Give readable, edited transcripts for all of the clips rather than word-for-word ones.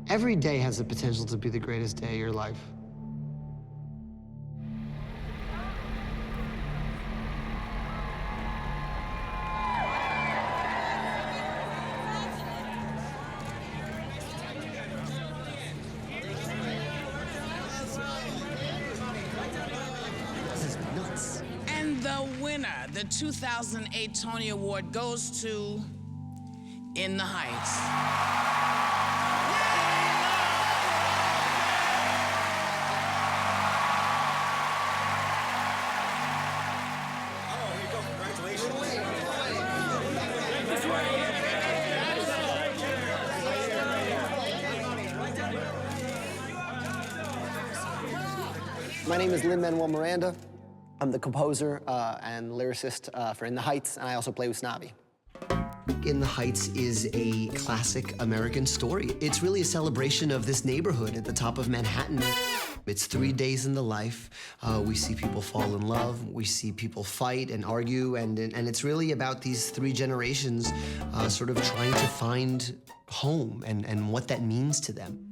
Every day has the potential to be the greatest day of your life. This is nuts. And the winner, the 2008 Tony Award, goes to In the Heights. My name is Lin-Manuel Miranda. I'm the composer and lyricist for In the Heights, and I also play Usnavi. In the Heights is a classic American story. It's really a celebration of this neighborhood at the top of Manhattan. It's 3 days in the life. We see people fall in love, we see people fight and argue, and it's really about these 3 generations sort of trying to find home and what that means to them.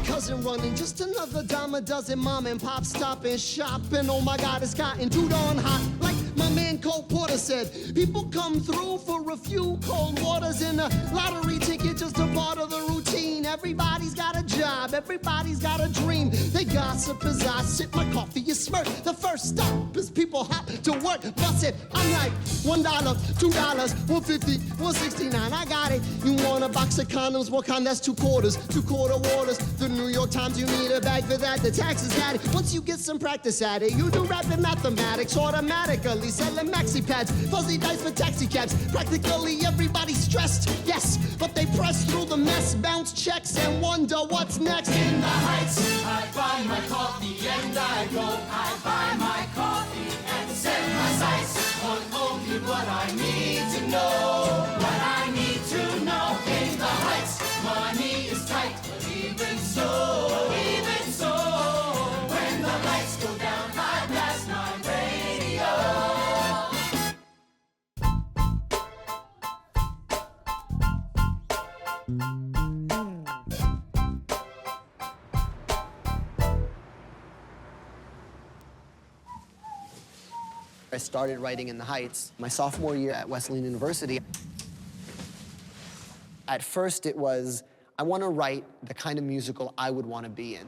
Cousin running, just another dime a dozen, mom and pop stopping, shopping. Oh my God, it's gotten too darn hot. Like my man Cole Porter said, people come through for a few cold waters and a lottery ticket just to barter the routine. Everybody's got a job, everybody's got a dream. They gossip as I sip my coffee, you smirk. The first stop is people hop to work. Bust it, I'm like $1, $2, $1.50, $1.69. I got it. You want a box of condoms? What kind? That's 2 quarters, 2-quarter waters. The New York Times, you need a bag for that. The taxes got it. Once you get some practice at it, you do rapid mathematics automatically. Selling maxi pads, fuzzy dice for taxi cabs. Practically everybody's stressed, yes, but they press through the mess, bounce checks, and wonder what's next. In the Heights, I buy my coffee and I go. I buy my coffee and set my sights on only what I need to know. What I need to know. In the Heights, money is tight, but even so, when the lights go down, I blast my radio. I started writing In the Heights my sophomore year at Wesleyan University. At first it was, I want to write the kind of musical I would want to be in.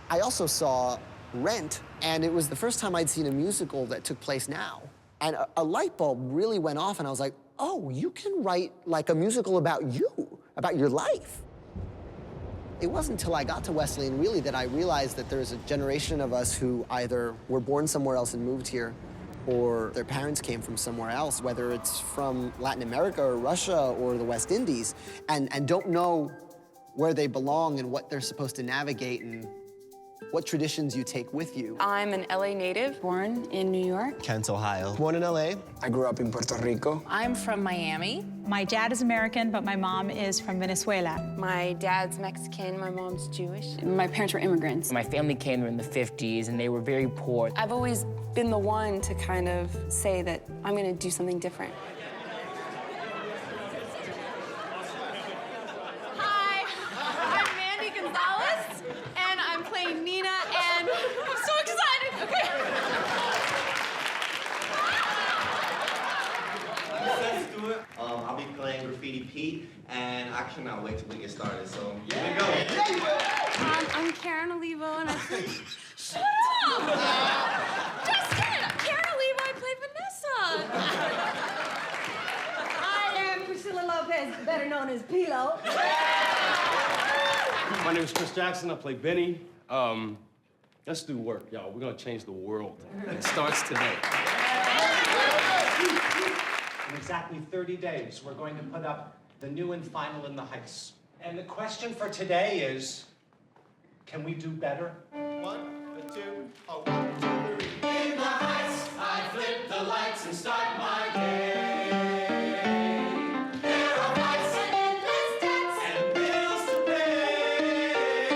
I also saw Rent, and it was the first time I'd seen a musical that took place now. And a light bulb really went off, and I was like, oh, you can write like a musical about you, about your life. It wasn't until I got to Wesleyan, really, that I realized that there's a generation of us who either were born somewhere else and moved here, or their parents came from somewhere else, whether it's from Latin America or Russia or the West Indies, and don't know where they belong and what they're supposed to navigate and what traditions you take with you. I'm an LA native, born in New York. Kent, Ohio. Born in LA. I grew up in Puerto Rico. I'm from Miami. My dad is American, but my mom is from Venezuela. My dad's Mexican, my mom's Jewish. My parents were immigrants. My family came here in the 50s, and they were very poor. I've always been the one to kind of say that I'm gonna do something different. Hi, I'm Mandy Gonzalez, and I'm playing Nina, and I'm so excited, okay? Let's do it. I'll be playing Graffiti Pete, and I cannot wait till we get started, so here we go. I'm Karen Olivo, and I play... Shut up! Just kidding! Karen Olivo, I play Vanessa! I am Priscilla Lopez, better known as Pilo. My name is Chris Jackson. I play Benny. Let's do work, y'all. We're gonna change the world. It starts today. In exactly 30 days, we're going to put up the new and final In the Heights. And the question for today is, can we do better? 1, 2, 1, 2, 3. In the Heights, I flip the lights and start my day. There are fights and endless debts and bills to pay.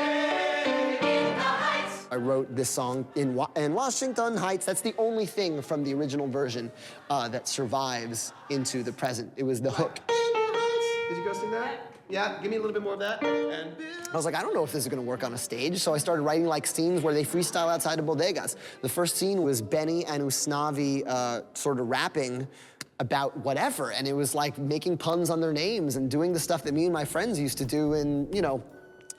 In the Heights. I wrote this song in Washington Heights. That's the only thing from the original version that survives into the present. It was the hook. In the Heights, Did you go sing that? Yeah, give me a little bit more of that. And I was like, I don't know if this is gonna work on a stage, so I started writing like scenes where they freestyle outside of bodegas. The first scene was Benny and Usnavi sort of rapping about whatever, and it was like making puns on their names and doing the stuff that me and my friends used to do in, you know,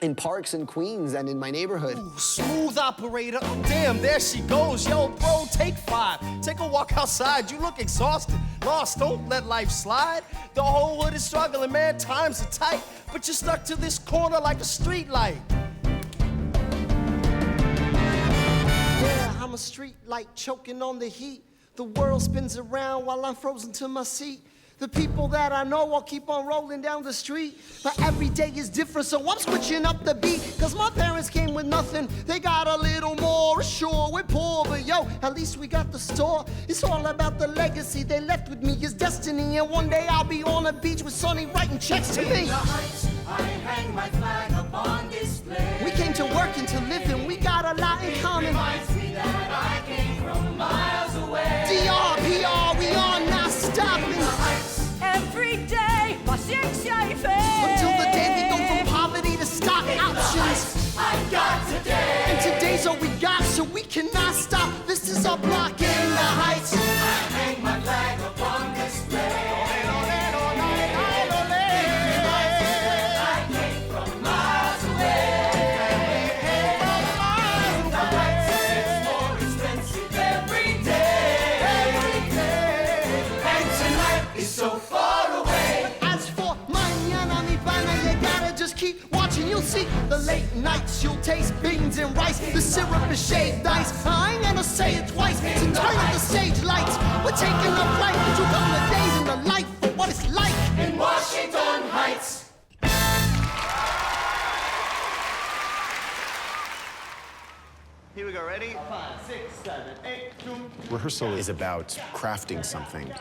in parks in Queens and in my neighborhood. Ooh, smooth operator. Damn, there she goes. Yo, bro, take 5. Take a walk outside. You look exhausted. Lost, don't let life slide. The whole hood is struggling, man. Times are tight. But you're stuck to this corner like a street light. Yeah, I'm a street light choking on the heat. The world spins around while I'm frozen to my seat. The people that I know all keep on rolling down the street. But every day is different, so I'm switching up the beat. Cause my parents came with nothing, they got a little more. Sure, we're poor, but yo, at least we got the store. It's all about the legacy they left with me is destiny. And one day I'll be on a beach with Sonny writing checks to me. In the heights, I hang my flag upon display. We came to work and to live, and we got a lot in common. Reminds me that I came from miles away. DR, PR, we are not stopping. Every day, my shake Until the day we go from poverty to stock options. I've got today. And today's all we got, so we cannot stop. This is our block in the heights. I hang my flag upon display. I came from miles away. The heights gets more expensive every day. And tonight is so far away. As for mañana mi pana, you gotta just keep watching. You'll see the late nights. You'll taste beans and rice. The syrup is shaved ice. I ain't gonna say it twice. So turn up the stage lights. We're taking a flight to a couple of days in the life of what it's like In Washington Heights. Here we go, ready? 5, 6, 7, 8, 2. Rehearsal is about crafting something.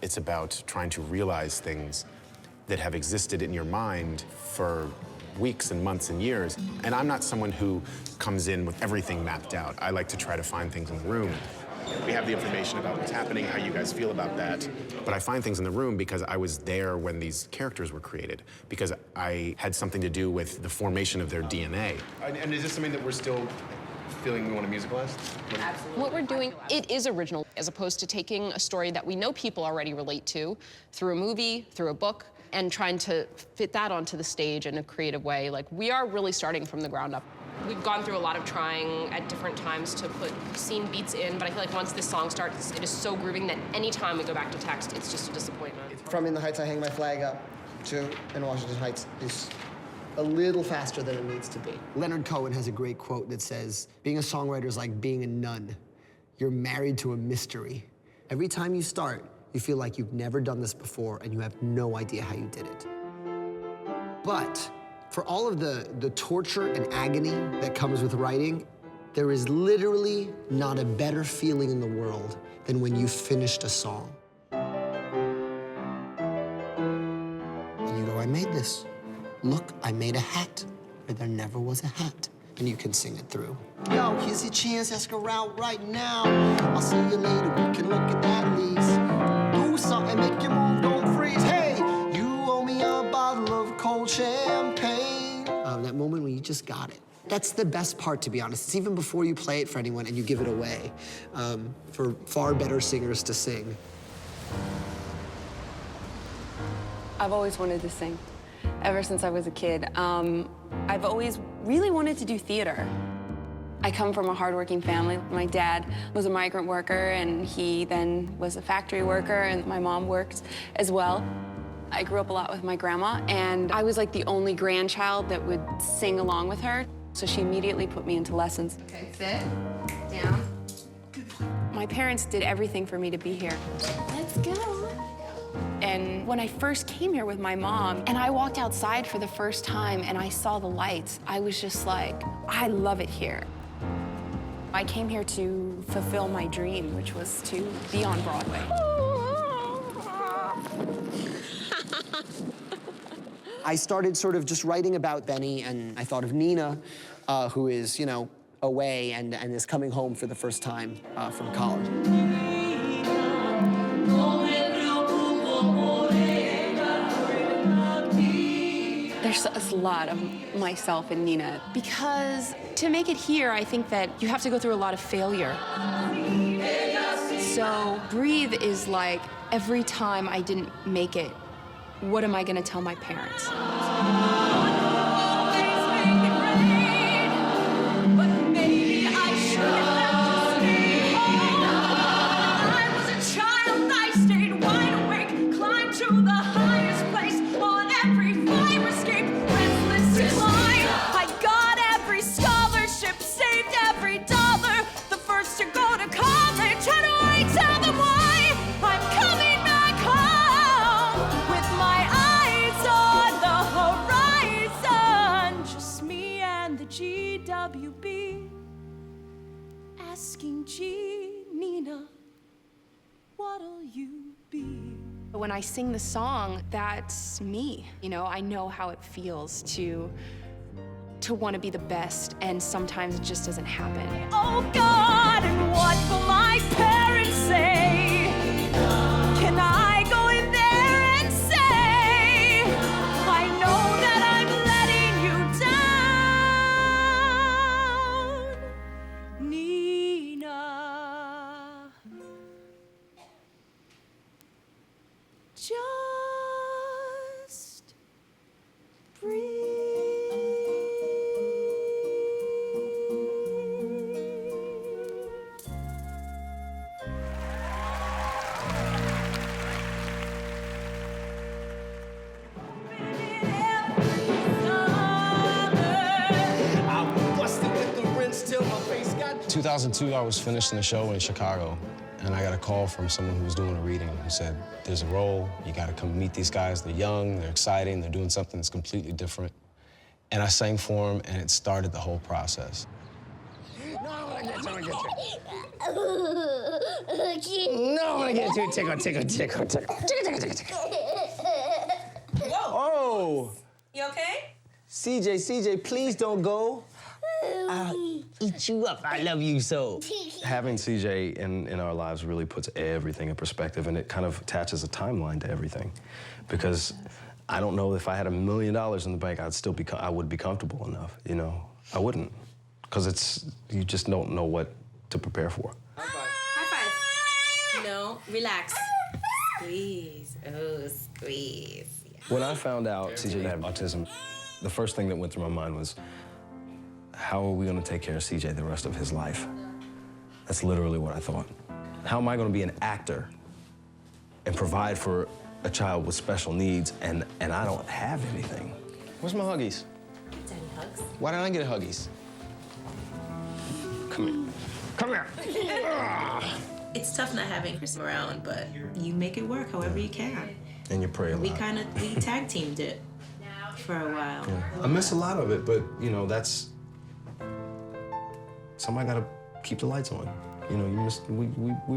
It's about trying to realize things that have existed in your mind for weeks and months and years. And I'm not someone who comes in with everything mapped out. I like to try to find things in the room. We have the information about what's happening, how you guys feel about that. But I find things in the room because I was there when these characters were created, because I had something to do with the formation of their DNA. And is this something that we're still feeling we want to musicalize? Absolutely. What we're doing, it is original, as opposed to taking a story that we know people already relate to through a movie, through a book, and trying to fit that onto the stage in a creative way. Like, we are really starting from the ground up. We've gone through a lot of trying at different times to put scene beats in, but I feel like once this song starts, it is so grooving that any time we go back to text, it's just a disappointment. From In the Heights, I Hang My Flag Up to In Washington Heights is a little faster than it needs to be. Leonard Cohen has a great quote that says, being a songwriter is like being a nun. You're married to a mystery. Every time you start, you feel like you've never done this before and you have no idea how you did it. But for all of the torture and agony that comes with writing, there is literally not a better feeling in the world than when you've finished a song. And you go, I made this. Look, I made a hat where there never was a hat. And you can sing it through. Yo, here's your chance, ask her out right now. I'll see you later, we can look at that lease. Do something, make your move, don't freeze. Hey, you owe me a bottle of cold champagne. That moment when you just got it. That's the best part, to be honest. It's even before you play it for anyone and you give it away for far better singers to sing. I've always wanted to sing, ever since I was a kid. I've always really wanted to do theater. I come from a hardworking family. My dad was a migrant worker, and he then was a factory worker, and my mom worked as well. I grew up a lot with my grandma, and I was like the only grandchild that would sing along with her. So she immediately put me into lessons. Okay, sit down. My parents did everything for me to be here. Let's go. And when I first came here with my mom, and I walked outside for the first time and I saw the lights, I was just like, I love it here. I came here to fulfill my dream, which was to be on Broadway. I started sort of just writing about Benny, and I thought of Nina, who is, you know, away and is coming home for the first time from college. There's a lot of myself in Nina. Because to make it here, I think that you have to go through a lot of failure. So breathe is like, every time I didn't make it, what am I gonna tell my parents? Asking G, Nina, what'll you be? When I sing the song, that's me. You know, I know how it feels to want to be the best, and sometimes it just doesn't happen. Oh God, and what will my parents say? Can I go in there and say, I know that I'm letting you down, Nina? Just breathe. 2002, I was finishing the show in Chicago, and I got a call from someone who was doing a reading who said, there's a role, you gotta come meet these guys. They're young, they're exciting, they're doing something that's completely different. And I sang for them, and it started the whole process. No, I'm gonna get you. Tickle. Oh! You okay? CJ, please don't go. I'll eat you up. I love you so. Having CJ in our lives really puts everything in perspective, and it kind of attaches a timeline to everything. Because I don't know if I had $1 million in the bank, I would be comfortable enough, you know? I wouldn't, because you just don't know what to prepare for. High five. No, relax. Squeeze. Oh, squeeze. When I found out CJ had autism, the first thing that went through my mind was, how are we gonna take care of CJ the rest of his life? That's literally what I thought. How am I gonna be an actor and provide for a child with special needs and I don't have anything? Where's my Huggies? Daddy hugs. Why didn't I get a Huggies? Come here. Come here. It's tough not having Chris around, but you make it work however you can. And you pray a lot. We tag teamed it for a while. Yeah. I miss a lot of it, but you know, somebody gotta keep the lights on. You know, we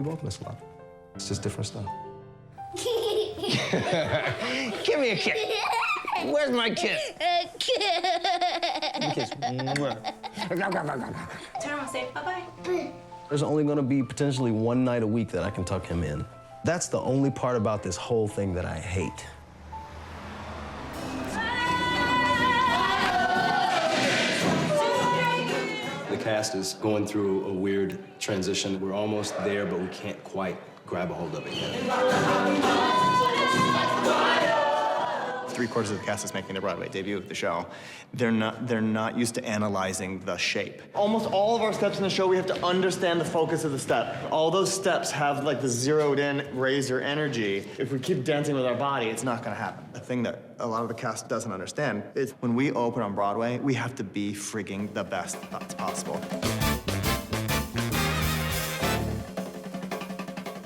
both miss a lot. It's just different stuff. Give me a kiss. Where's my kiss? Kiss. Turn around, say bye-bye. There's only gonna be potentially one night a week that I can tuck him in. That's the only part about this whole thing that I hate. The cast is going through a weird transition. We're almost there, but we can't quite grab a hold of it yet. 3/4 of the cast is making their Broadway debut of the show. They're not used to analyzing the shape. Almost all of our steps in the show, we have to understand the focus of the step. All those steps have like the zeroed in razor energy. If we keep dancing with our body, it's not gonna happen. The thing that a lot of the cast doesn't understand is when we open on Broadway, we have to be freaking the best that's possible.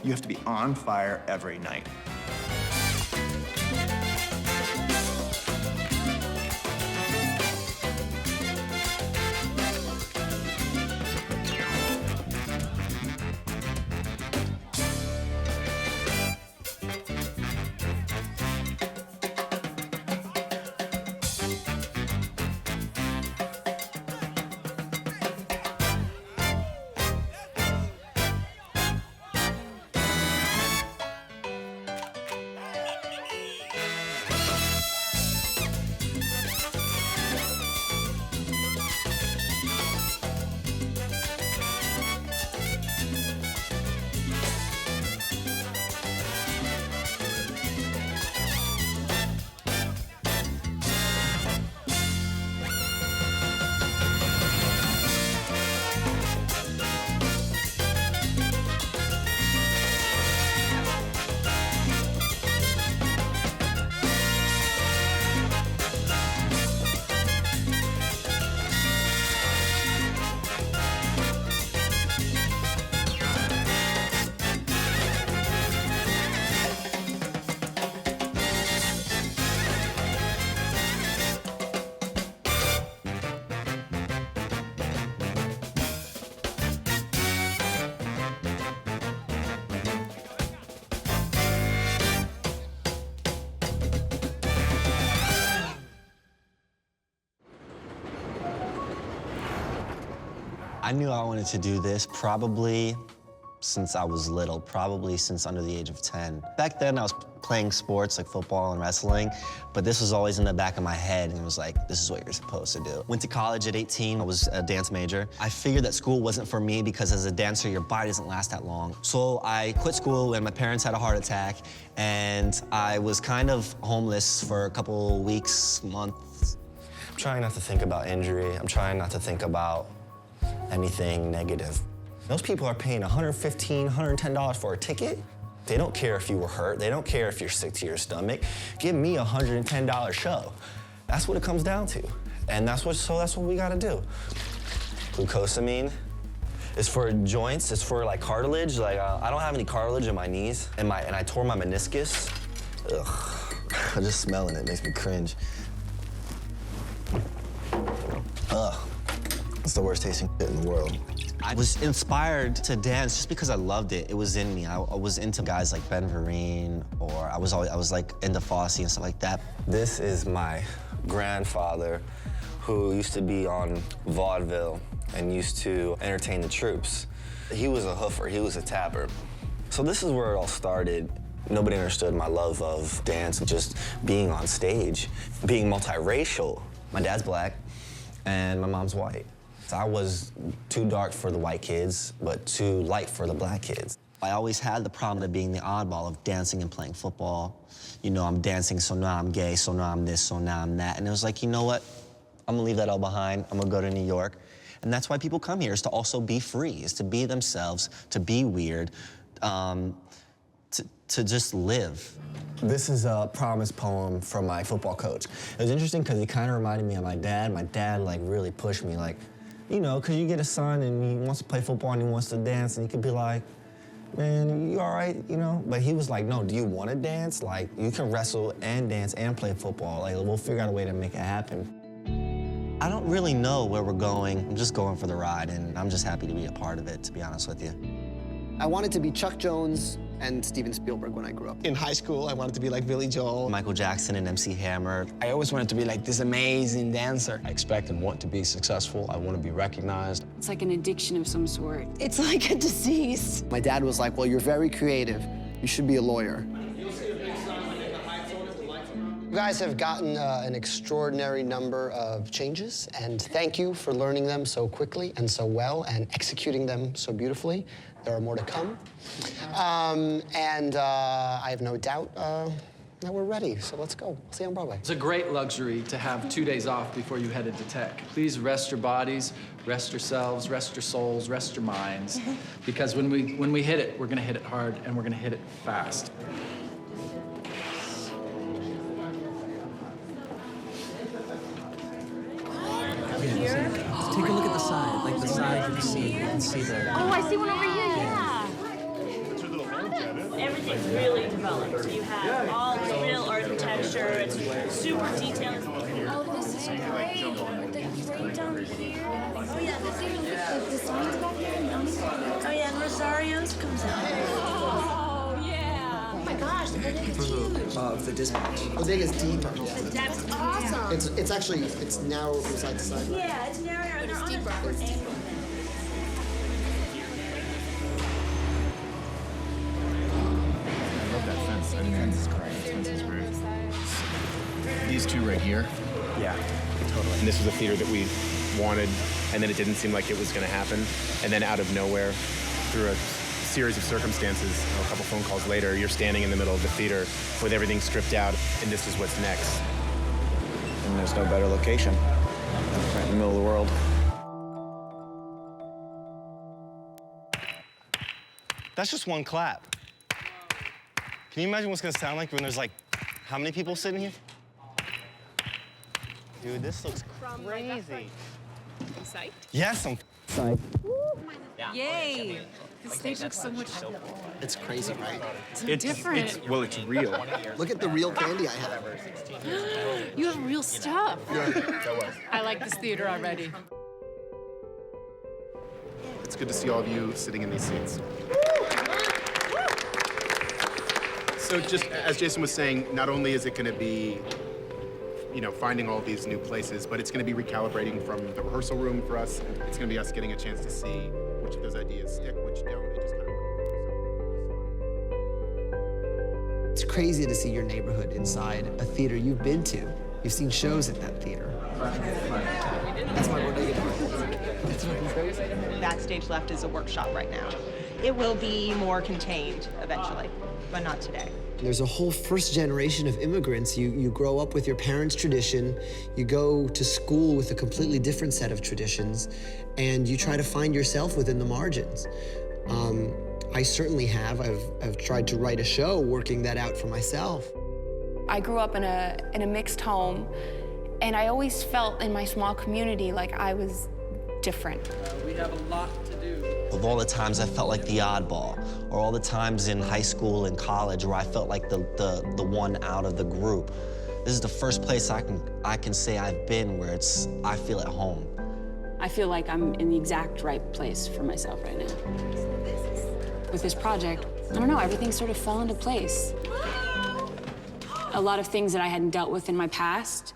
You have to be on fire every night. I knew I wanted to do this probably since I was little, probably since under the age of 10. Back then, I was playing sports like football and wrestling, but this was always in the back of my head, and it was like, this is what you're supposed to do. Went to college at 18, I was a dance major. I figured that school wasn't for me because as a dancer, your body doesn't last that long. So I quit school when my parents had a heart attack, and I was kind of homeless for a couple weeks, months. I'm trying not to think about injury. I'm trying not to think about anything negative. Those people are paying $115, $110 for a ticket. They don't care if you were hurt. They don't care if you're sick to your stomach. Give me a $110 show. That's what it comes down to. And that's what we gotta do. Glucosamine is for joints. It's for like cartilage. Like I don't have any cartilage in my knees, and I tore my meniscus. Ugh, just smelling it makes me cringe. Ugh, it's the worst tasting shit in the world. I was inspired to dance just because I loved it. It was in me. I was into guys like Ben Vereen, or I was like into Fosse and stuff like that. This is my grandfather, who used to be on vaudeville and used to entertain the troops. He was a hoofer, he was a tapper. So this is where it all started. Nobody understood my love of dance and just being on stage, being multiracial. My dad's black and my mom's white. So I was too dark for the white kids, but too light for the black kids. I always had the problem of being the oddball of dancing and playing football. You know, I'm dancing, so now I'm gay, so now I'm this, so now I'm that. And it was like, you know what? I'm gonna leave that all behind. I'm gonna go to New York. And that's why people come here, is to also be free, is to be themselves, to be weird, to just live. This is a promise poem from my football coach. It was interesting because he kind of reminded me of my dad. My dad like really pushed me, like, you know, because you get a son and he wants to play football and he wants to dance, and you could be like, man, you all right, you know? But he was like, no, do you want to dance? Like, you can wrestle and dance and play football. Like, we'll figure out a way to make it happen. I don't really know where we're going. I'm just going for the ride, and I'm just happy to be a part of it, to be honest with you. I wanted to be Chuck Jones and Steven Spielberg when I grew up. In high school, I wanted to be like Billy Joel. Michael Jackson and MC Hammer. I always wanted to be like this amazing dancer. I expect and want to be successful. I want to be recognized. It's like an addiction of some sort. It's like a disease. My dad was like, well, you're very creative. You should be a lawyer. You guys have gotten an extraordinary number of changes, and thank you for learning them so quickly and so well and executing them so beautifully. There are more to come. I have no doubt that we're ready, so let's go. We'll see you on Broadway. It's a great luxury to have 2 days off before you headed to tech. Please rest your bodies, rest yourselves, rest your souls, rest your minds. Because when we hit it, we're gonna hit it hard, and we're gonna hit it fast. Here? Take a look at the side, like the side you can see the... Oh, I see one over here, yeah. Everything's really developed. So you have all this real architecture, it's super detailed. Oh, this is great. Right down here. Oh, yeah, the signs back here. Oh, yeah, and Rosario's comes out. Oh, yeah. Oh, my gosh, the bodega is huge. Of the dispatch. The bodega is deeper. The depth's awesome. It's actually, it's narrow from side to side. Yeah, it's narrower. But it's deeper. These two right here. Yeah, Totally. And this was a theater that we wanted, and then it didn't seem like it was going to happen. And then out of nowhere, through a series of circumstances, a couple phone calls later, you're standing in the middle of the theater with everything stripped out, and this is what's next. And there's no better location. Right in the middle of the world. That's just one clap. Can you imagine what's gonna sound like when there's like, how many people sitting here? Dude, this looks crazy. Psyched? Yes, I'm psyched. Yay! The stage looks so much... It's crazy, right? It's different. It's real. Look at the real candy I have. You have real stuff. I like this theater already. It's good to see all of you sitting in these seats. So just as Jason was saying, not only is it going to be you know, finding all these new places, but it's going to be recalibrating from the rehearsal room for us. It's going to be us getting a chance to see which of those ideas stick, which don't. It just kind of It's crazy to see your neighborhood inside a theater you've been to. You've seen shows at that theater. That's my bodega. Backstage left is a workshop right now. It will be more contained eventually, but not today. There's a whole first generation of immigrants. You grow up with your parents' tradition, you go to school with a completely different set of traditions, and you try to find yourself within the margins. I certainly have. I've tried to write a show working that out for myself. I grew up in a mixed home, and I always felt in my small community like I was different. We have a lot to do. Of all the times I felt like the oddball, or all the times in high school and college where I felt like the one out of the group, this is the first place I can say I've been where I feel at home. I feel like I'm in the exact right place for myself right now. With this project, I don't know, everything sort of fell into place. A lot of things that I hadn't dealt with in my past,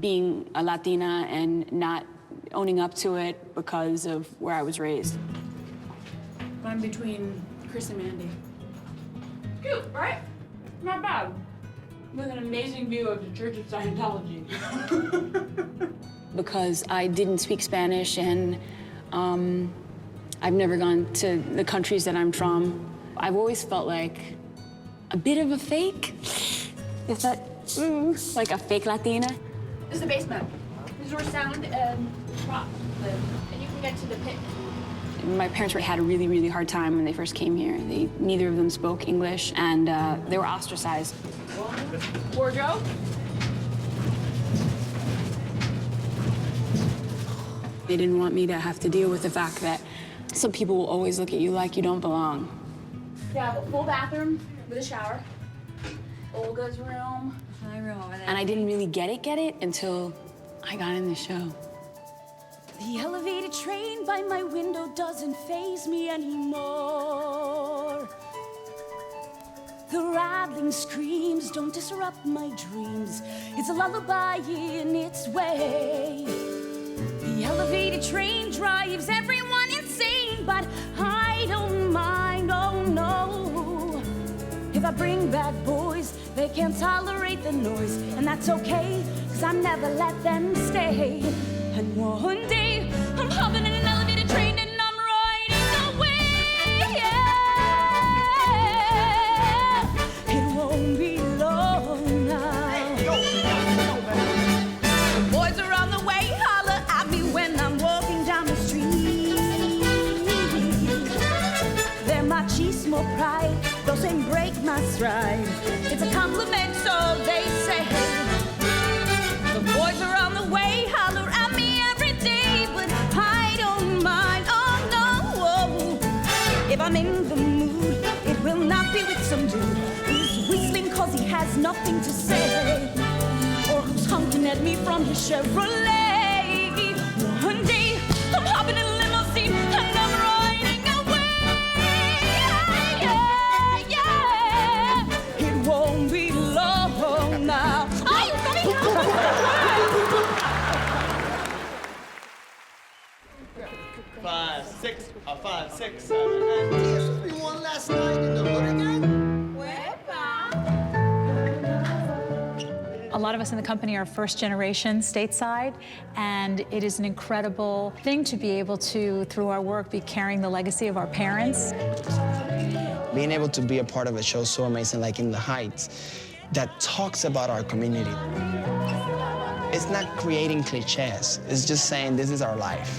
being a Latina and not owning up to it because of where I was raised. I'm between Chris and Mandy. Cute, right? Not bad. With an amazing view of the Church of Scientology. Because I didn't speak Spanish and I've never gone to the countries that I'm from. I've always felt like a bit of a fake. Is that like a fake Latina? This is the basement. This is where sound and prop live. And you can get to the pit. My parents had a really, really hard time when they first came here. Neither of them spoke English, and they were ostracized. Wardrobe? They didn't want me to have to deal with the fact that some people will always look at you like you don't belong. They have a full bathroom with a shower. Olga's room. My room over there. And I didn't really get it until I got in the show. The elevated train by my window doesn't faze me anymore. The rattling screams don't disrupt my dreams. It's a lullaby in its way. The elevated train drives everyone insane, but I don't mind, oh no. If I bring back boys, they can't tolerate the noise, and that's okay, 'cause I never let them stay. And one day, I'm hopping in an elevated train and I'm riding away. Yeah. It won't be long now. The boys around the way holler at me when I'm walking down the street. They're machismo pride, those ain't break my stride. It's a compliment, so they say. The boys around the way holler at me every day, but I don't mind, oh no. If I'm in the mood, it will not be with some dude who's whistling 'cause he has nothing to say, or who's honking at me from his Chevrolet. One day, I'm hopping in a limousine and I'm riding away. Yeah, yeah. It won't be long now. Are you ready? 5, 6, 5, 6, 7, and Yes, we won last night in the hood again. A lot of us in the company are first generation stateside, and it is an incredible thing to be able to, through our work, be carrying the legacy of our parents. Being able to be a part of a show so amazing like In the Heights that talks about our community. It's not creating cliches, it's just saying this is our life.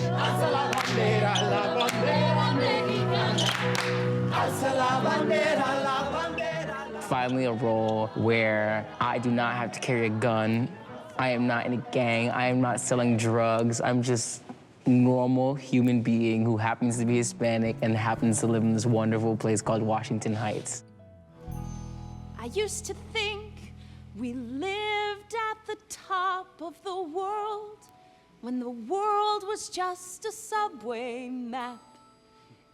Finally a role where I do not have to carry a gun. I am not in a gang. I am not selling drugs. I'm just a normal human being who happens to be Hispanic and happens to live in this wonderful place called Washington Heights. I used to think we lived at the top of the world when the world was just a subway map.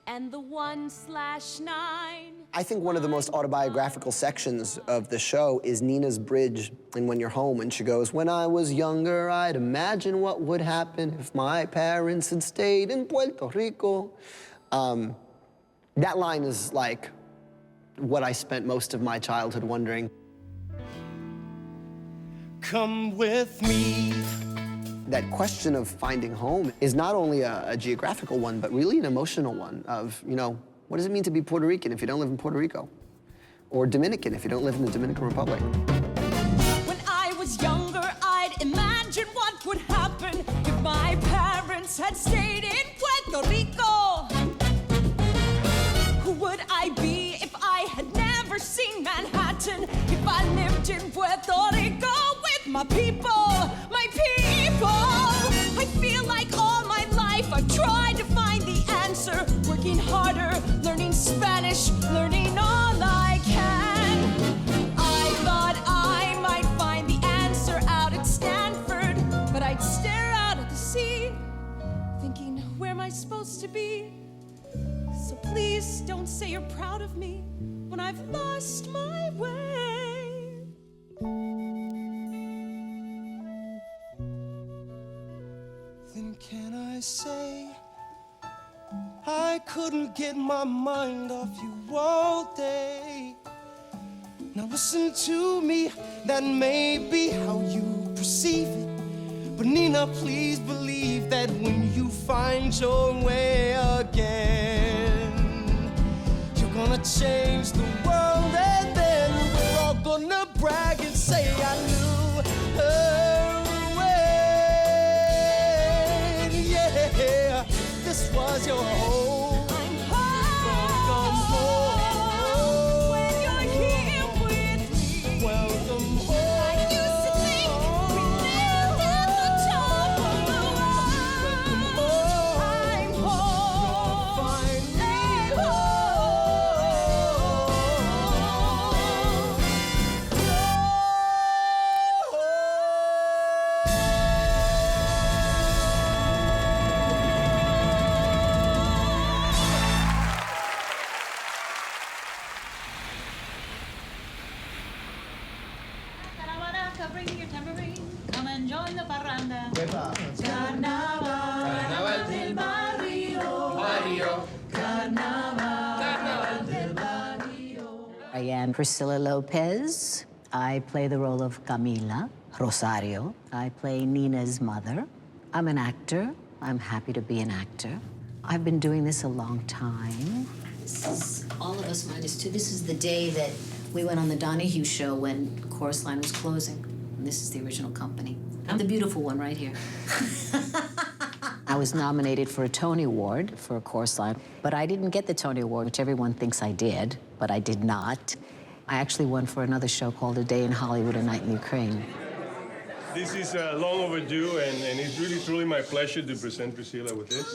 and the 1/9. I think one of the most autobiographical sections of the show is Nina's bridge in When You're Home, when she goes, "When I was younger, I'd imagine what would happen if my parents had stayed in Puerto Rico." That line is like what I spent most of my childhood wondering. Come with me. That question of finding home is not only a geographical one, but really an emotional one of, you know, what does it mean to be Puerto Rican if you don't live in Puerto Rico? Or Dominican if you don't live in the Dominican Republic? When I was younger, I'd imagine what would happen if my parents had stayed in Puerto Rico. Who would I be if I had never seen Manhattan? If I lived in Puerto Rico with my people, my people. I feel like all my life I've tried to find the answer, working harder, learning Spanish, learning all I can. I thought I might find the answer out at Stanford, but I'd stare out at the sea, thinking, where am I supposed to be? So please don't say you're proud of me when I've lost my way. Then can I say I couldn't get my mind off you all day? Now listen to me, that may be how you perceive it, but Nina, please believe that when you find your way again, you're gonna change the world, and then we're all gonna brag and say I knew her way. Yeah, this was your home. Welcome home. When you're here with me, welcome home. I used to think we lived at the top of the world. I'm home. Find me Bring your tambourine. Come and join the parranda. Carnaval del barrio. Carnaval del barrio. I am Priscilla Lopez. I play the role of Camila Rosario. I play Nina's mother. I'm an actor. I'm happy to be an actor. I've been doing this a long time. This is all of us -2. This is the day that we went on the Donahue show when Chorus Line was closing. And this is the original company. I'm the beautiful one right here. I was nominated for a Tony Award for a Chorus Line, but I didn't get the Tony Award, which everyone thinks I did, but I did not. I actually won for another show called A Day in Hollywood, A Night in Ukraine. This is long overdue, and it's really, truly my pleasure to present Priscilla with this.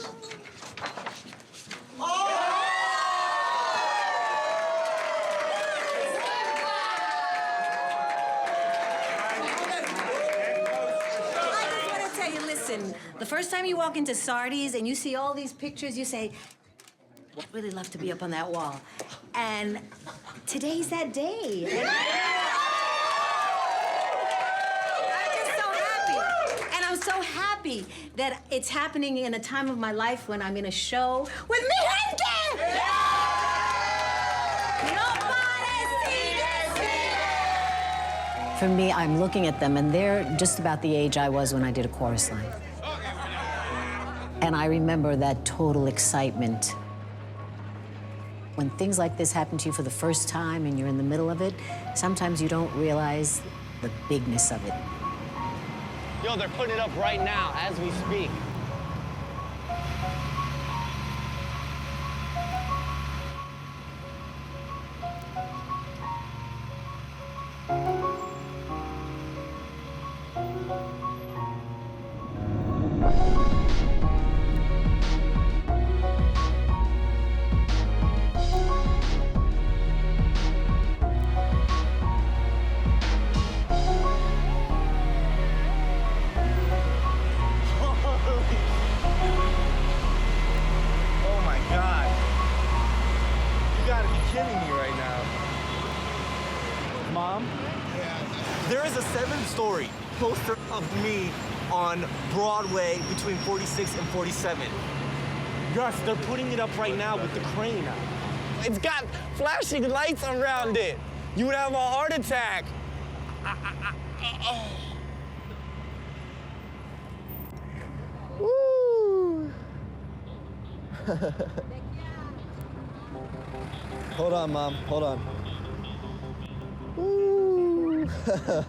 The first time you walk into Sardi's and you see all these pictures, you say, I'd really love to be up on that wall. And today's that day. I'm just so happy. And I'm so happy that it's happening in a time of my life when I'm in a show with me Henke! For me, I'm looking at them, and they're just about the age I was when I did a Chorus Line. And I remember that total excitement. When things like this happen to you for the first time and you're in the middle of it, sometimes you don't realize the bigness of it. Yo, they're putting it up right now as we speak. Mom? There is a 7-story poster of me on Broadway between 46 and 47. Gus, they're putting it up right now with the crane. It's got flashing lights around it. You would have a heart attack. Woo! Hold on, Mom. Hold on. Woo! The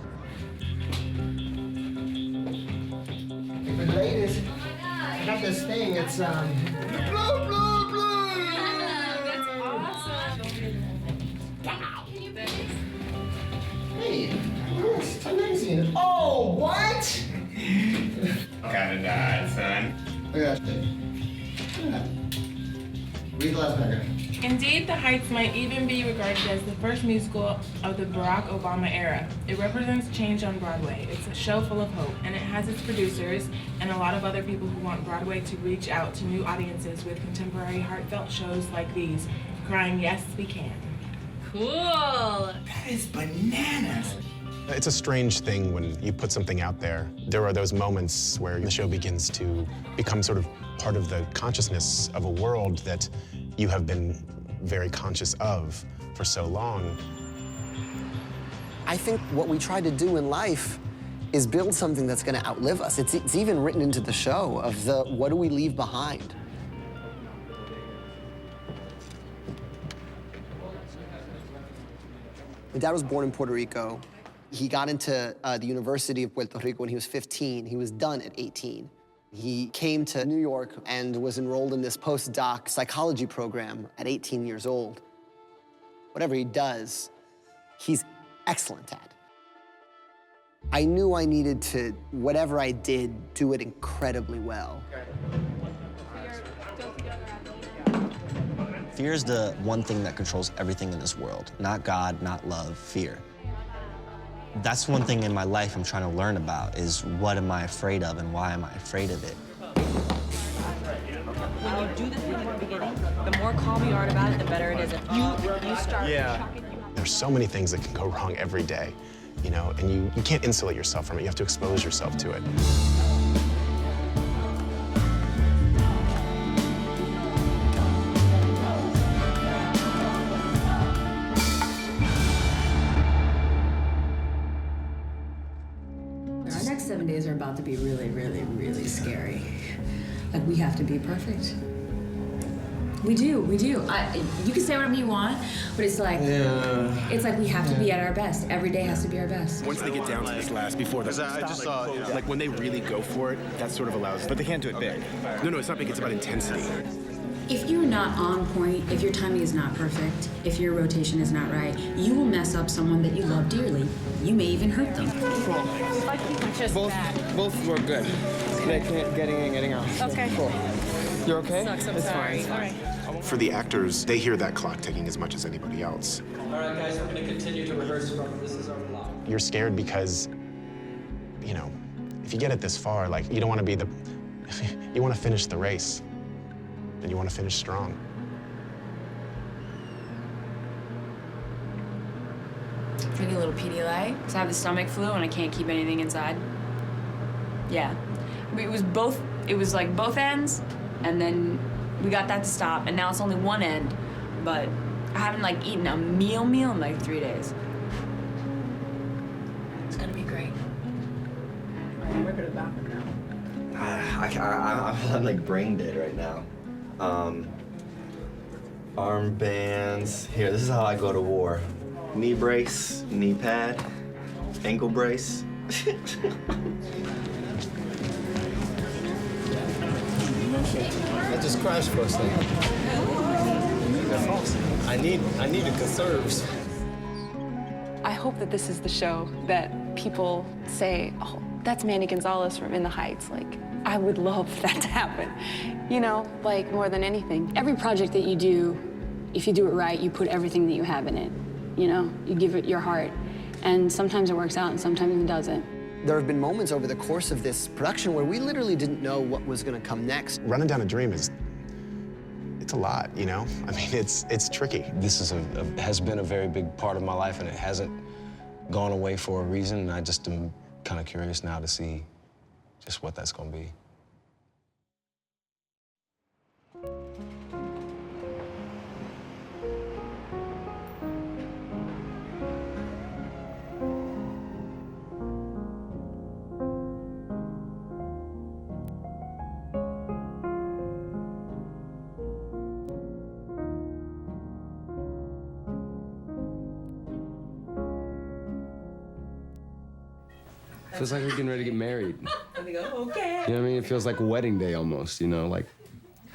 latest, I got this thing, it's blue, blue, blue! That's awesome. Hey, it's amazing. Oh, what? Kinda died, son. Look at that shit. Look at that. Read the last paragraph. Indeed, The Heights might even be regarded as the first musical of the Barack Obama era. It represents change on Broadway. It's a show full of hope, and it has its producers and a lot of other people who want Broadway to reach out to new audiences with contemporary, heartfelt shows like these, crying, yes, we can. Cool. That is bananas. It's a strange thing when you put something out there. There are those moments where the show begins to become sort of part of the consciousness of a world that you have been very conscious of for so long. I think what we try to do in life is build something that's going to outlive us. It's even written into the show of the what do we leave behind? My dad was born in Puerto Rico. He got into the University of Puerto Rico when he was 15. He was done at 18. He came to New York and was enrolled in this postdoc psychology program at 18 years old. Whatever he does, he's excellent at. I knew I needed to, whatever I did, do it incredibly well. Fear is the one thing that controls everything in this world. Not God, not love, fear. That's one thing in my life I'm trying to learn about, is what am I afraid of and why am I afraid of it? When you do the thing in the beginning, the more calm you are about it, the better it is. If you start There's so many things that can go wrong every day, you know, and you can't insulate yourself from it. You have to expose yourself to it. Our next 7 days are about to be really, really, really scary. Like, we have to be perfect. We do, we do. You can say whatever you want, but it's like, it's like we have to be at our best. Every day has to be our best. Once they get down to this last, before that, I just saw it, like when they really go for it, that sort of allows. But they can't do it big. No, it's not big. It's about intensity. If you're not on point, if your timing is not perfect, if your rotation is not right, you will mess up someone that you love dearly. You may even hurt them. Both were good. Getting out. Okay. Cool. You're okay? Sucks, I'm It's sorry. fine. All right. For the actors, they hear that clock ticking as much as anybody else. All right, guys, we're going to continue to rehearse from This Is Our Block. You're scared because, you know, if you get it this far, like, you don't want to be the, you want to finish the race, and you want to finish strong. I need a little Pedialyte, because I have the stomach flu and I can't keep anything inside. Yeah. It was like both ends, and then we got that to stop, and now it's only one end, but I haven't like eaten a meal in like 3 days. It's gonna be great. All right, we're going to the bathroom now. I'm like brain dead right now. Armbands. Here, this is how I go to war. Knee brace, knee pad, ankle brace. I just crashed for a second. I need the conserves. I hope that this is the show that people say, oh, that's Manny Gonzalez from In the Heights. Like, I would love that to happen. You know, like more than anything. Every project that you do, if you do it right, you put everything that you have in it. You know, you give it your heart. And sometimes it works out and sometimes it doesn't. There have been moments over the course of this production where we literally didn't know what was going to come next. Running down a dream it's a lot, you know? I mean, it's tricky. This is has been a very big part of my life, and it hasn't gone away for a reason, and I just am kind of curious now to see just what that's going to be. Feels like we're getting ready to get married. And they go, okay. You know what I mean? It feels like a wedding day almost, you know, like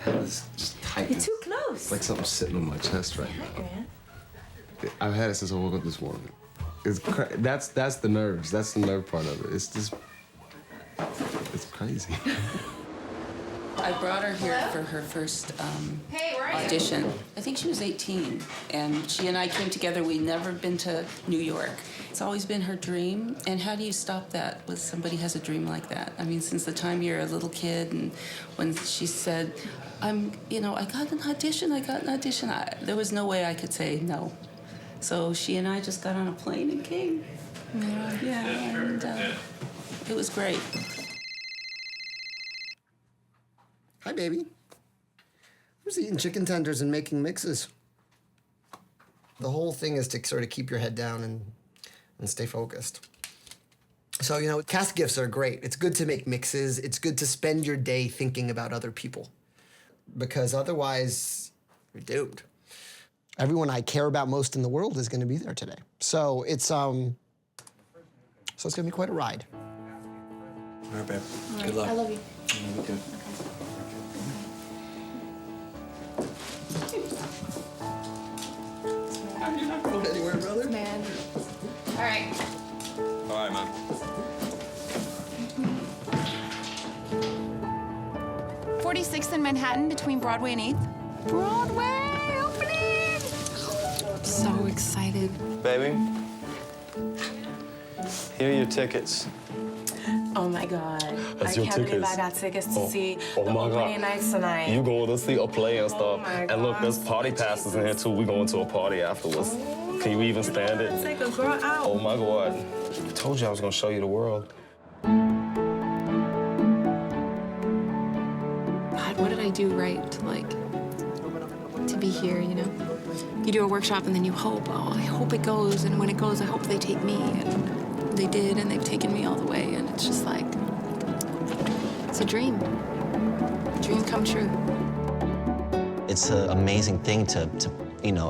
it's just tight. You're too close. Like something's sitting on my chest right now. I've had it since I woke up this morning. That's the nerves. That's the nerve part of it. It's just, it's crazy. I brought her here for her first audition. I think she was 18, and she and I came together. We'd never been to New York. It's always been her dream, and how do you stop that when somebody has a dream like that? I mean, since the time you're a little kid, and when she said, I got an audition, there was no way I could say no. So she and I just got on a plane and came. Yeah, and it was great. Hi, baby. I was eating chicken tenders and making mixes. The whole thing is to sort of keep your head down and stay focused. So, you know, cast gifts are great. It's good to make mixes. It's good to spend your day thinking about other people, because otherwise you're doomed. Everyone I care about most in the world is going to be there today. So it's going to be quite a ride. All right, babe. All right. Good luck. I love you. Yeah, we good. You're not going anywhere, brother. Man. All right. All right, man. Mm-hmm. 46th and Manhattan between Broadway and 8th. Broadway opening! So excited. Baby, here are your tickets. Oh my God. That's I your can't believe tickets. I got tickets to see Oh the my opening God. nights tonight. You going to see a play and stuff. my And look, God. there's party passes in here too. We going to a party afterwards. Can you even stand it? Take a girl out. Oh my God. I told you I was gonna show you the world. God, what did I do right to be here, you know? You do a workshop and then you hope, oh, I hope it goes, and when it goes, I hope they take me, and they did, and they've taken me all the way, and it's just like, it's a dream. Dream come true. It's an amazing thing to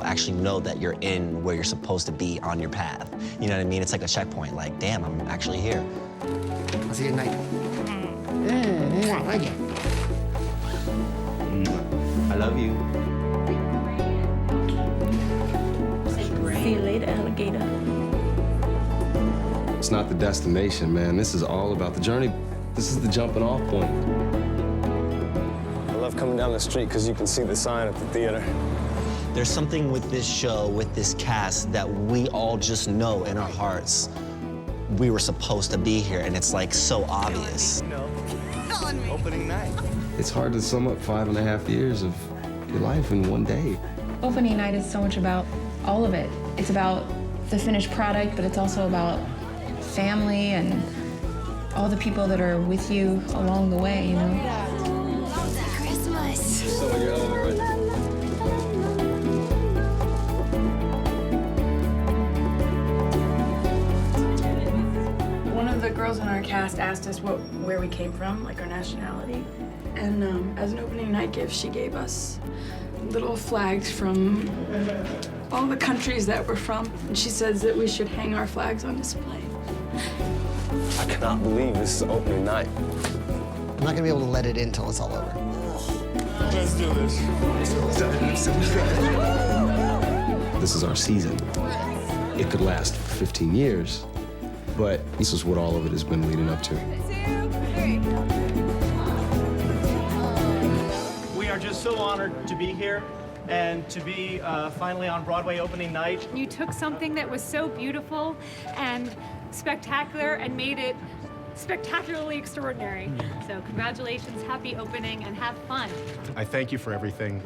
actually know that you're in where you're supposed to be on your path. You know what I mean? It's like a checkpoint, like, damn, I'm actually here. I'll see you tonight. Thank you. I love you. See you later, alligator. It's not the destination, man. This is all about the journey. This is the jumping off point. I love coming down the street because you can see the sign at the theater. There's something with this show, with this cast, that we all just know in our hearts we were supposed to be here, and it's like so obvious. Opening night. It's hard to sum up 5.5 years of your life in one day. Opening night is so much about all of it. It's about the finished product, but it's also about family and all the people that are with you along the way, you know? Christmas. You're so in your element right now. One of the girls in our cast asked us where we came from, like our nationality. And as an opening night gift, she gave us little flags from all the countries that we're from. And she says that we should hang our flags on display. I cannot believe this is opening night. I'm not gonna be able to let it in until it's all over. Let's do this. This is our season. It could last for 15 years, but this is what all of it has been leading up to. We are just so honored to be here and to be finally on Broadway opening night. You took something that was so beautiful and spectacular and made it spectacularly extraordinary. So congratulations, happy opening, and have fun. I thank you for everything.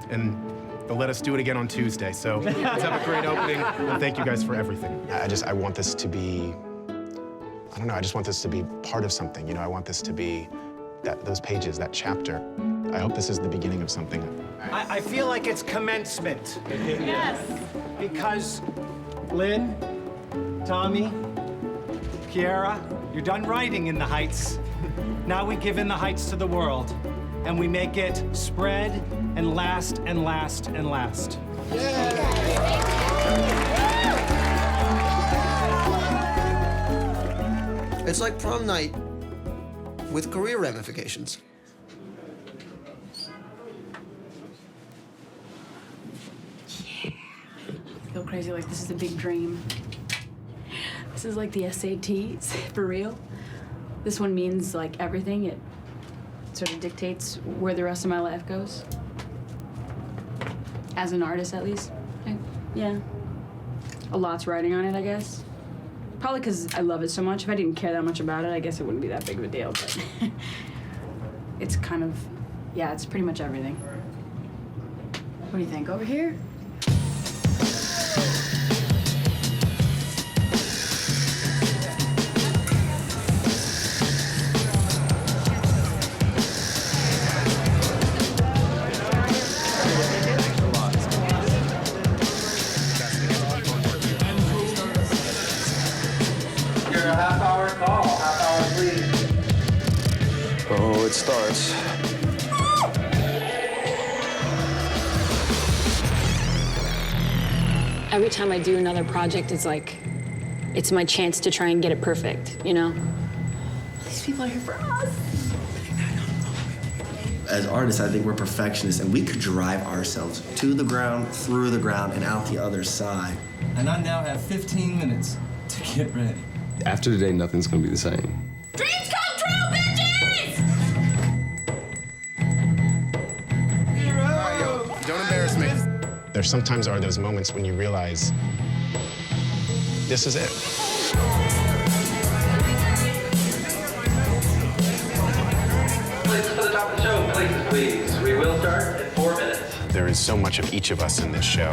And They'll let us do it again on Tuesday. So let's have a great opening, and thank you guys for everything. I want this to be, I don't know, I just want this to be part of something. You know, I want this to be those pages, that chapter. I hope this is the beginning of something. I feel like it's commencement. Yes. Because Lynn, Tommy, Kiara, you're done writing In the Heights. Now we give In the Heights to the world, and we make it spread and last and last and last. It's like prom night with career ramifications. I feel crazy, like this is a big dream. This is like the SATs, for real. This one means like everything. It sort of dictates where the rest of my life goes. As an artist, at least. Yeah. A lot's riding on it, I guess. Probably because I love it so much. If I didn't care that much about it, I guess it wouldn't be that big of a deal, but it's kind of, yeah, it's pretty much everything. What do you think, over here? Oh, it starts. Every time I do another project, it's like, it's my chance to try and get it perfect, you know? These people are here for us. As artists, I think we're perfectionists, and we could drive ourselves to the ground, through the ground, and out the other side. And I now have 15 minutes to get ready. After today, nothing's gonna be the same. Dreams come true, bitches! Don't embarrass me. There sometimes are those moments when you realize this is it. Places for the top of the show, places, please. We will start in 4 minutes. There is so much of each of us in this show.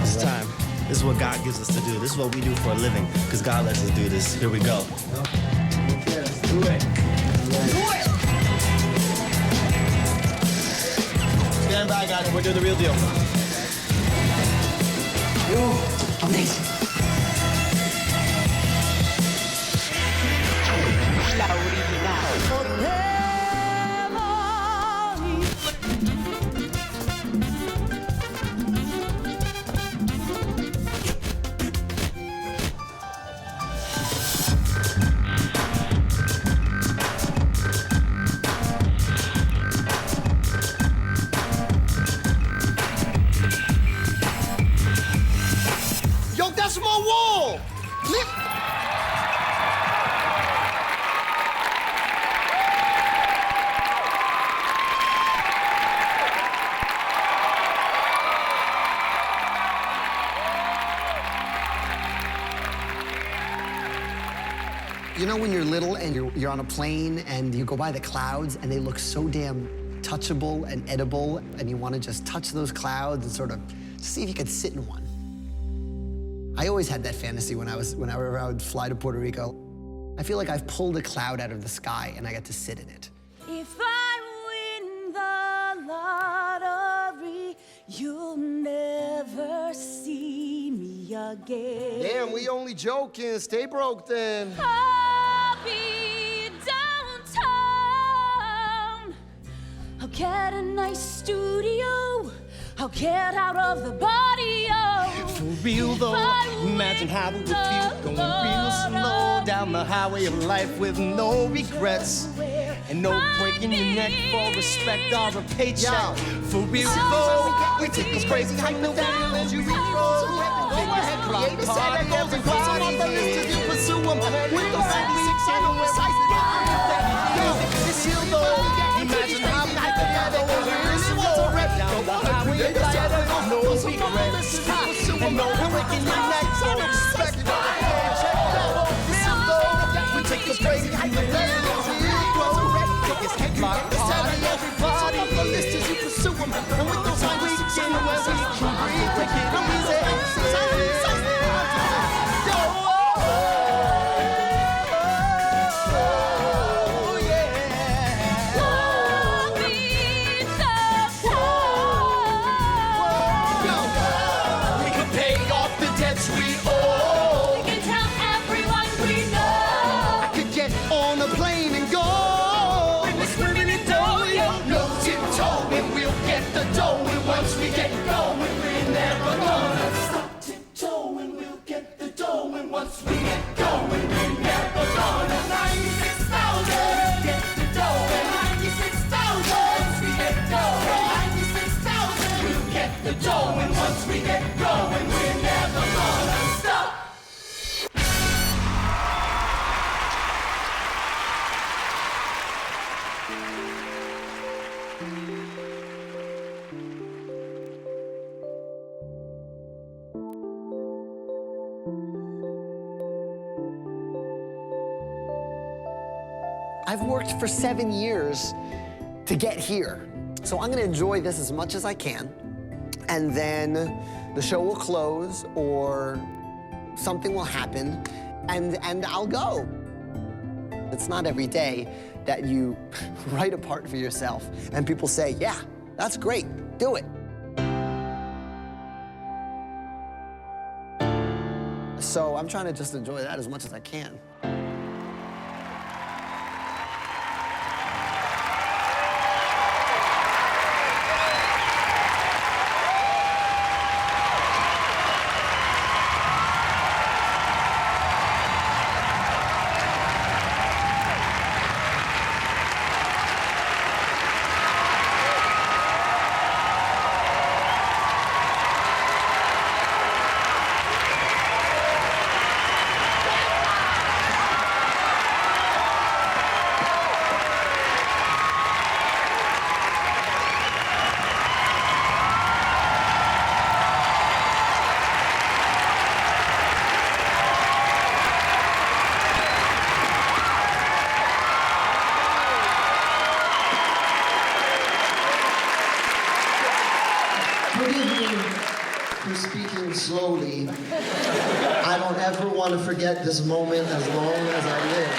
It's time. This is what God gives us to do. This is what we do for a living, because God lets us do this. Here we go. Yes, do it. Stand by, guys. We're doing the real deal. Yo, amazing. Yo, that's my wall! You know when you're little and you're on a plane and you go by the clouds and they look so damn touchable and edible and you want to just touch those clouds and sort of see if you could sit in one. I always had that fantasy whenever I would fly to Puerto Rico. I feel like I've pulled a cloud out of the sky and I got to sit in it. If I win the lottery, you'll never see me again. Damn, we only joking. Stay broke then. I'll be downtown. I'll get a nice studio. I'll get out of the barrio. For real though, imagine how it would feel going real slow down the highway of life with no regrets. And no breaking your neck for respect or a paycheck. For real though, we take those crazy hypotheticals you roll. Creator said that goes and goes on the list as you pursue them. With those 76 and precise It's you though, imagine how we could get over this war. Down the highway of life, no regrets. And no breaking your neck for respect or a paycheck. For real though, we take those crazy hypotheticals you roll. My party pursue them. And with those lines we begin where we can breathe, take it easy. Once we get going, we're never gonna. 96,000. Get the dough. 96,000. Once we get going, 96,000. We'll get the dough, and once we get going, we're never gonna stop. I've worked for 7 years to get here. So I'm gonna enjoy this as much as I can. And then the show will close or something will happen and I'll go. It's not every day that you write a part for yourself and people say, yeah, that's great, do it. So I'm trying to just enjoy that as much as I can. Slowly. I don't ever want to forget this moment as long as I live.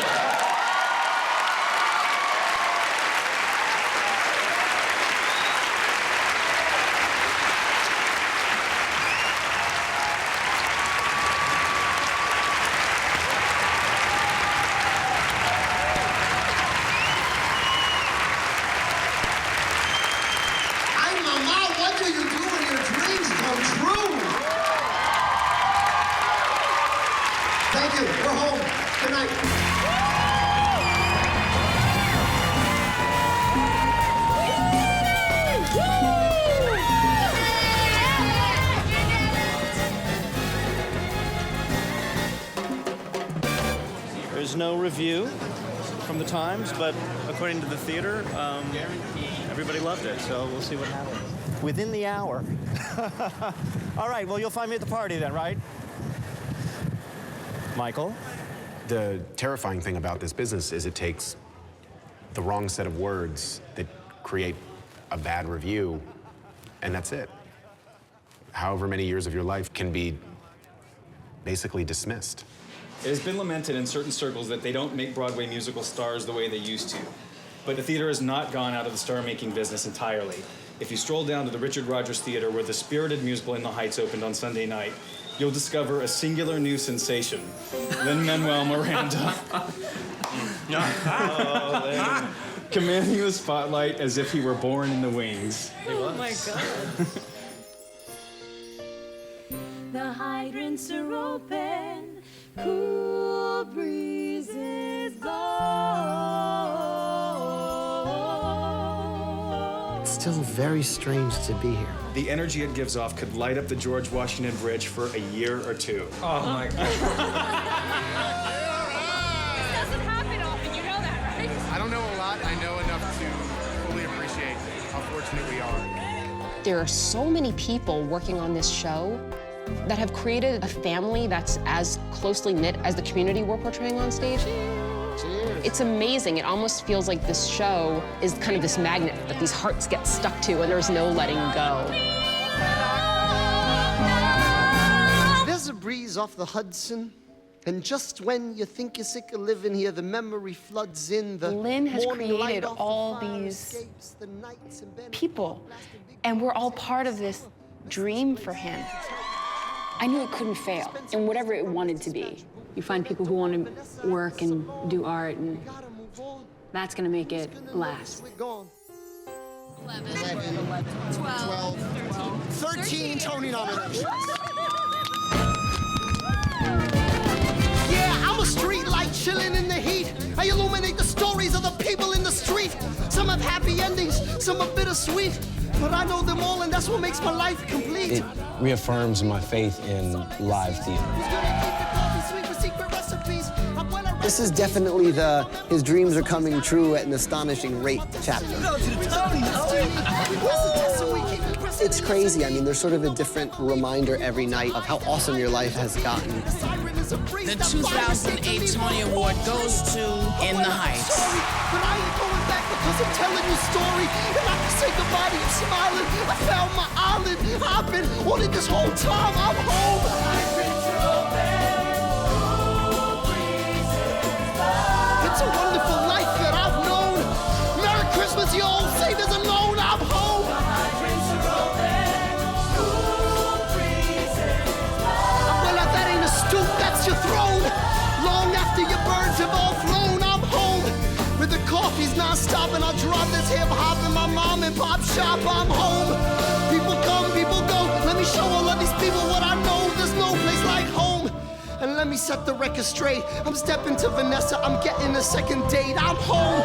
Hi, Mama, what do you do when your dreams come true? Thank you. We're home. Good night. There's no review from the Times, but according to the theater, everybody loved it, so we'll see what happens. Within the hour. All right, well, you'll find me at the party then, right? Michael? The terrifying thing about this business is it takes the wrong set of words that create a bad review, and that's it. However many years of your life can be basically dismissed. It has been lamented in certain circles that they don't make Broadway musical stars the way they used to. But the theater has not gone out of the star-making business entirely. If you stroll down to the Richard Rodgers Theater where the spirited musical In the Heights opened on Sunday night, you'll discover a singular new sensation, Lin-Manuel Miranda. Commanding the spotlight as if he were born in the wings. Oh my God. The hydrants are open, cool breezes blow. It's still very strange to be here. The energy it gives off could light up the George Washington Bridge for a year or two. Oh my God. This doesn't happen often, you know that, right? I don't know a lot. I know enough to fully appreciate how fortunate we are. There are so many people working on this show that have created a family that's as closely knit as the community we're portraying on stage. Cheers. It's amazing. It almost feels like this show is kind of this magnet that these hearts get stuck to and there's no letting go. There's a breeze off the Hudson, and just when you think you're sick of living here, the memory floods in. The Lynn has morning light created off the all fire these escapes, the nights in bed people, and we're all part of this dream for him. I knew it couldn't fail in whatever it wanted to be. You find people who want to work and do art, and that's going to make it last. 11, 12, 13 Tony nominations. Yeah, I'm a street light chilling in the heat. I illuminate the stories of the people in the street. Some have happy endings, some are bittersweet. But I know them all, and that's what makes my life complete. It reaffirms my faith in live theater. This is definitely the his dreams are coming true at an astonishing rate chapter. It's crazy. I mean, there's sort of a different reminder every night of how awesome your life has gotten. The 2008 Tony Award goes to In the Heights. But I ain't going back because I'm telling you a story. And I can say goodbye to you smiling. I found my island. I've been on it this whole time. I'm home. It's a wonderful life that I've known. Merry Christmas, you old saviors alone. I'm home. Well, that ain't a stoop, that's your throne. Long after your birds have all flown, I'm home. With the coffee's non-stop and I drop this hip-hop in my mom and pop shop. I'm home. People come, people go. Let me show all of these people what I know. There's no place like home. And let me set the record straight. I'm stepping to Vanessa, I'm getting a second date. I'm home,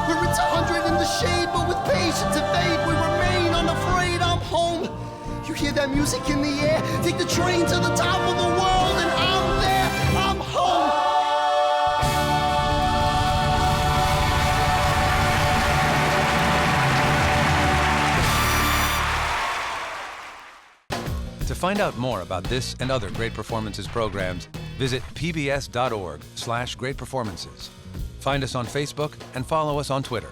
where it's 100 in the shade, but with patience and faith, we remain unafraid. I'm home. You hear that music in the air? Take the train to the top of the world, and I'm there. I'm home. To find out more about this and other Great Performances programs, visit pbs.org/greatperformances. Find us on Facebook and follow us on Twitter.